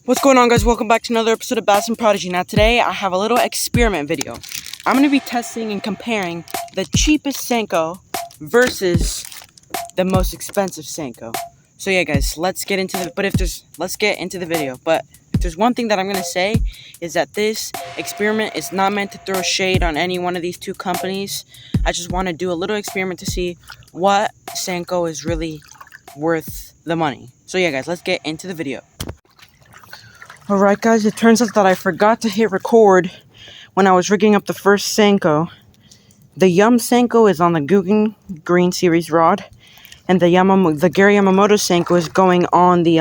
What's going on, guys? Welcome back to another episode of Bass and Prodigy. Now today I have a little experiment video. I'm going to be testing and comparing the cheapest Senko versus the most expensive Senko. So yeah, guys, let's get into the video. But if there's one thing that I'm going to say is that this experiment is not meant to throw shade on any one of these two companies. I just want to do a little experiment to see what Senko is really worth the money. So yeah, guys, let's get into the video. Alright, guys, it turns out that I forgot to hit record when I was rigging up the first Senko. The Yum Senko is on the Guggen Green Series rod, and the Gary Yamamoto Senko is going on the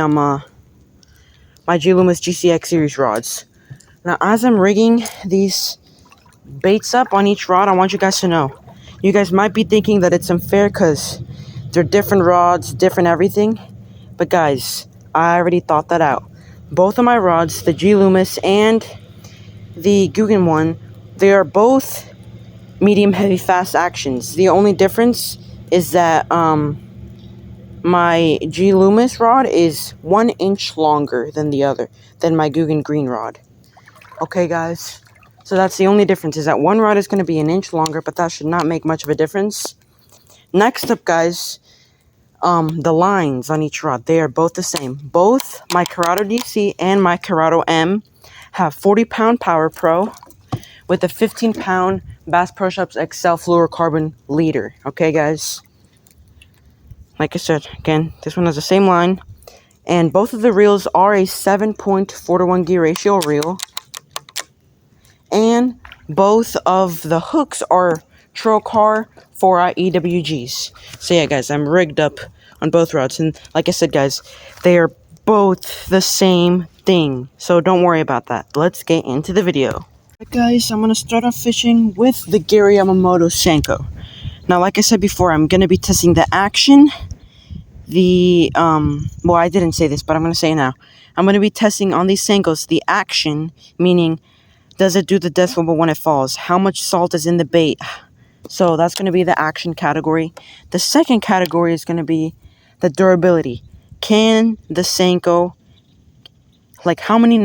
my G Loomis GCX Series rods. Now, as I'm rigging these baits up on each rod, I want you guys to know, you guys might be thinking that it's unfair because they're different rods, different everything, but guys, I already thought that out. Both of my rods, the G Loomis and the Guggen one, they are both medium heavy fast actions. The only difference is that my G Loomis rod is 1 inch longer than my Guggen Green rod. Okay, guys, so that's the only difference, is that one rod is going to be 1 inch longer, but that should not make much of a difference. Next up, guys, the lines on each rod, they are both the same. Both my Corrado DC and my Corrado M have 40-pound Power Pro with a 15-pound Bass Pro Shops XL fluorocarbon leader. Okay, guys? Like I said, again, this one has the same line. And both of the reels are a 7.4-to-1 gear ratio reel. And both of the hooks are Trocar 4i EWGs. So yeah, guys, I'm rigged up on both rods. And like I said, guys, they are both the same thing. So don't worry about that. Let's get into the video. Alright, guys, I'm going to start off fishing with the Gary Yamamoto Senko. Now, like I said before, I'm going to be testing the action. Well, I didn't say this, but I'm going to say it now. I'm going to be testing on these Senkos the action, meaning, does it do the death wobble when it falls? How much salt is in the bait? So that's going to be the action category. The second category is going to be the durability. Can the Senko, like how many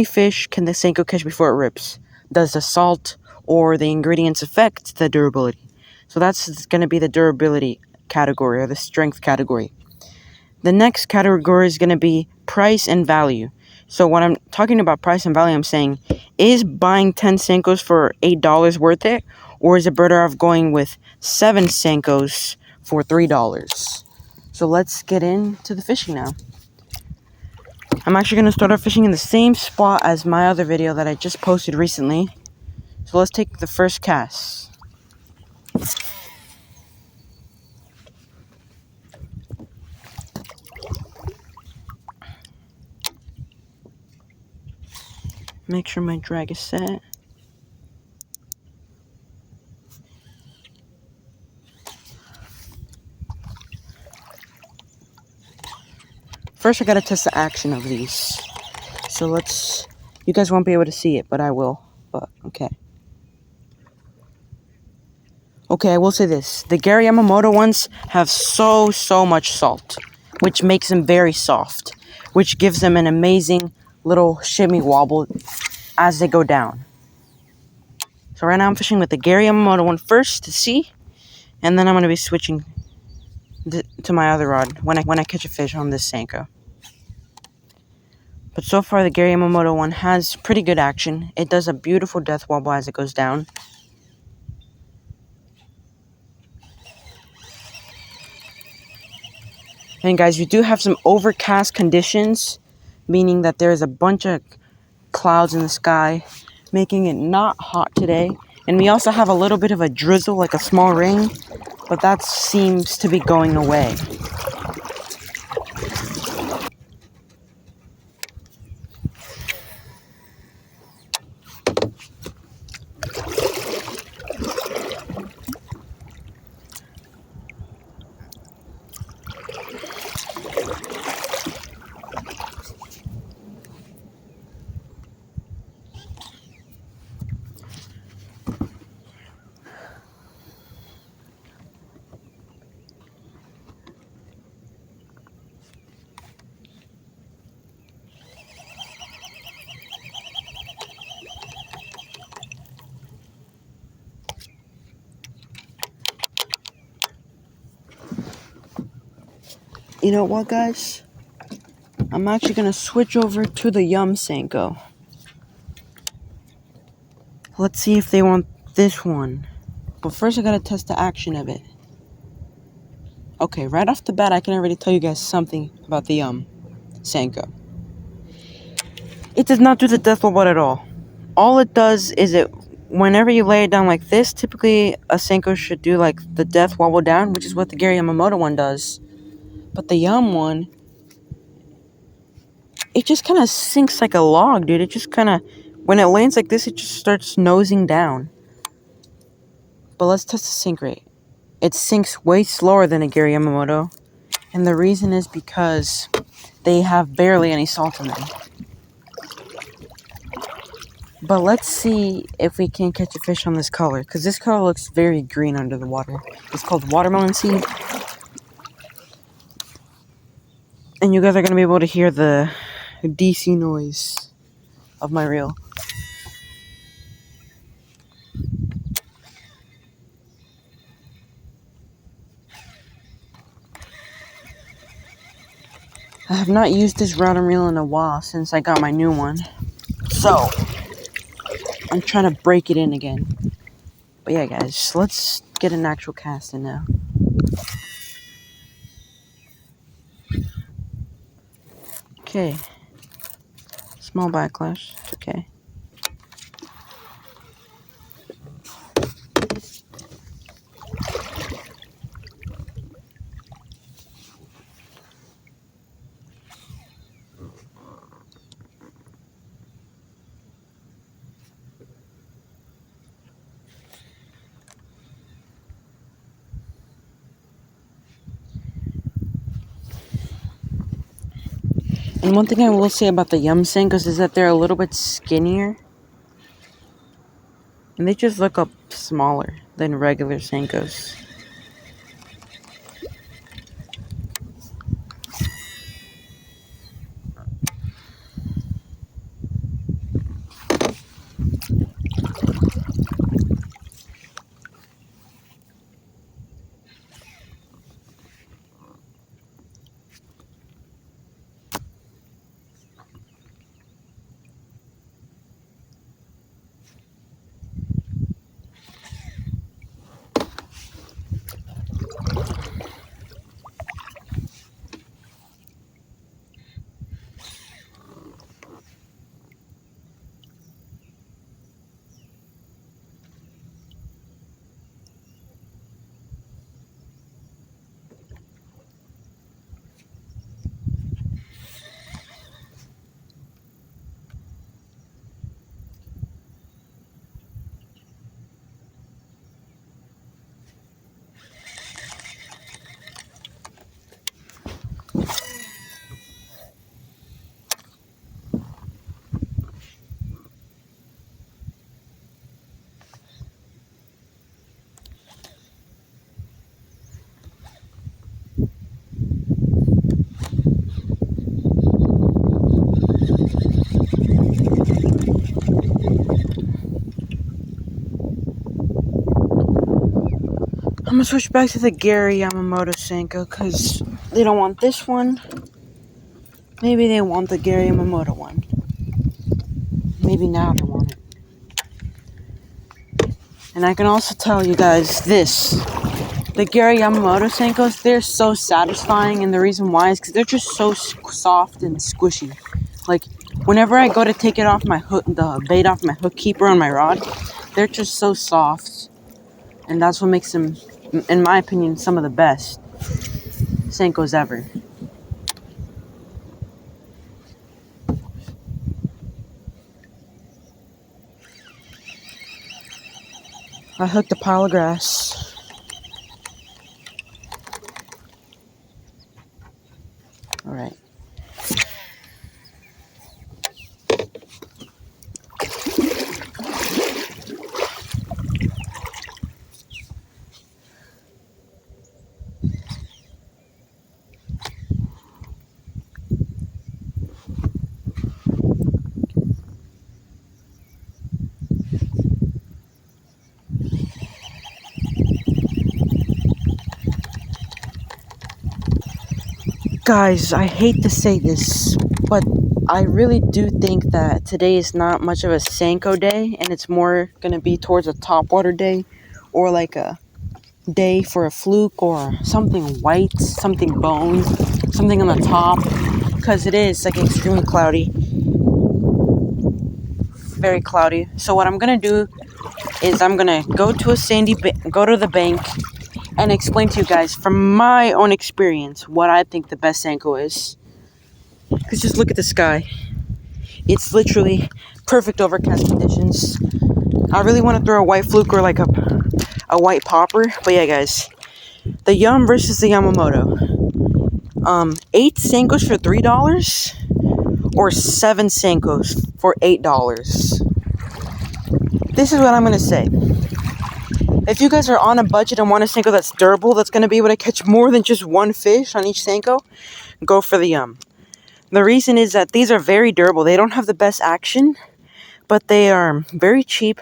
fish can the Senko catch before it rips? Does the salt or the ingredients affect the durability? So that's going to be the durability category, or the strength category. The next category is going to be price and value. So when I'm talking about price and value, I'm saying, is buying 10 Senkos for $8 worth it? Or is it better off going with 7 Senkos for $3? So let's get into the fishing now. I'm actually going to start off fishing in the same spot as my other video that I just posted recently. So let's take the first cast. Make sure my drag is set. First, I gotta test the action of these. So you guys won't be able to see it, but I will. But, okay. Okay, I will say this. The Gary Yamamoto ones have so much salt, which makes them very soft, which gives them an amazing little shimmy wobble as they go down. So right now I'm fishing with the Gary Yamamoto one first to see, and then I'm going to be switching to my other rod when I catch a fish on this Senko. But so far the Gary Yamamoto one has pretty good action. It does a beautiful death wobble as it goes down. And guys, you do have some overcast conditions, meaning that there's a bunch of clouds in the sky, making it not hot today. And we also have a little bit of a drizzle, like a small rain, but that seems to be going away. You know what, guys? I'm actually gonna switch over to the Senko. Let's see if they want this one. But first I gotta test the action of it. Okay, right off the bat I can already tell you guys something about the Senko. It does not do the death wobble at all. All it does is whenever you lay it down like this, typically a Senko should do like the death wobble down, which is what the Gary Yamamoto one does. But the one, it just kind of sinks like a log, dude. It just kind of, when it lands like this, it just starts nosing down. But let's test the sink rate. It sinks way slower than a Gary Yamamoto. And the reason is because they have barely any salt in them. But let's see if we can catch a fish on this color, because this color looks very green under the water. It's called watermelon seed. And you guys are going to be able to hear the DC noise of my reel. I have not used this rod and reel in a while since I got my new one. So, I'm trying to break it in again. But yeah, guys, let's get an actual cast in now. Okay. Small backlash. It's okay. And one thing I will say about the Senkos is that they're a little bit skinnier. And they just look up smaller than regular Senkos. I'm gonna switch back to the Gary Yamamoto Senko because they don't want this one. Maybe they want the Gary Yamamoto one. Maybe now they want it. And I can also tell you guys this. The Gary Yamamoto Senkos, they're so satisfying, and the reason why is because they're just so soft and squishy. Like, whenever I go to take it off my hook, the bait off my hook keeper on my rod, they're just so soft. And that's what makes them, in my opinion, some of the best Senkos ever. I hooked a pile of grass. Alright. Guys, I hate to say this, but I really do think that today is not much of a Senko day, and it's more going to be towards a topwater day, or like a day for a fluke, or something white, something bone, something on the top, because it is like extremely cloudy, very cloudy. So what I'm going to do is I'm going to go to go to the bank, and explain to you guys from my own experience what I think the best Senko is. Because just look at the sky. It's literally perfect overcast conditions. I really want to throw a white fluke or like a white popper. But yeah, guys. The Yum versus the Yamamoto. 8 Senkos for $3 or 7 Senkos for $8. This is what I'm going to say. If you guys are on a budget and want a Senko that's durable, that's going to be able to catch more than just one fish on each Senko, go for the Yum. The reason is that these are very durable. They don't have the best action, but they are very cheap.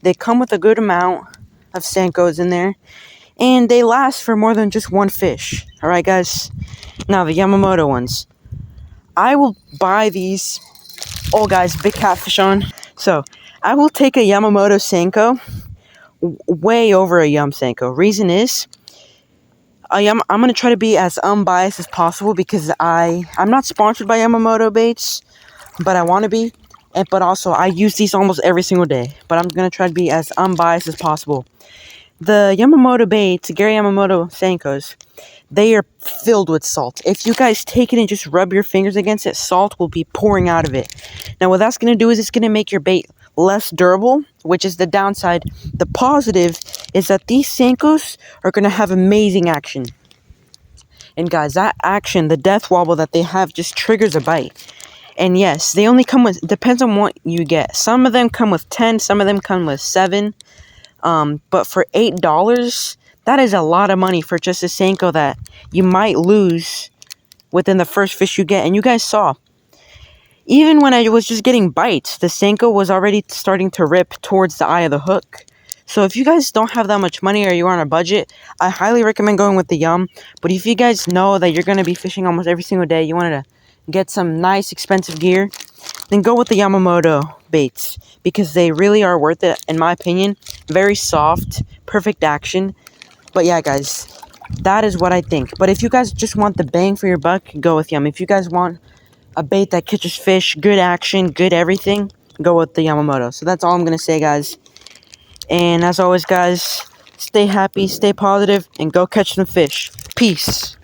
They come with a good amount of Senkos in there, and they last for more than just one fish. Alright, guys? Now, the Yamamoto ones. I will buy these. Oh, guys, big catfish on. So, I will take a Yamamoto Senko way over a Yum Senko. Reason is, I'm going to try to be as unbiased as possible because I'm not sponsored by Yamamoto baits, but I want to be. But also, I use these almost every single day. But I'm going to try to be as unbiased as possible. The Yamamoto baits, Gary Yamamoto Senkos, they are filled with salt. If you guys take it and just rub your fingers against it, salt will be pouring out of it. Now, what that's going to do is it's going to make your bait less durable, which is the downside. The positive is that these Senkos are going to have amazing action. And guys, that action, the death wobble that they have just triggers a bite. And yes, they only come with, depends on what you get. Some of them come with 10, some of them come with 7. But for $8, that is a lot of money for just a Senko that you might lose within the first fish you get. And you guys saw, even when I was just getting bites, the Senko was already starting to rip towards the eye of the hook. So if you guys don't have that much money or you're on a budget, I highly recommend going with the Yum. But if you guys know that you're going to be fishing almost every single day, you wanted to get some nice expensive gear, then go with the Yamamoto baits, because they really are worth it, in my opinion. Very soft, perfect action. But yeah, guys, that is what I think. But if you guys just want the bang for your buck, go with Yum. If you guys want a bait that catches fish, good action, good everything, go with the Yamamoto. So that's all I'm going to say, guys. And as always, guys, stay happy, stay positive, and go catch some fish. Peace.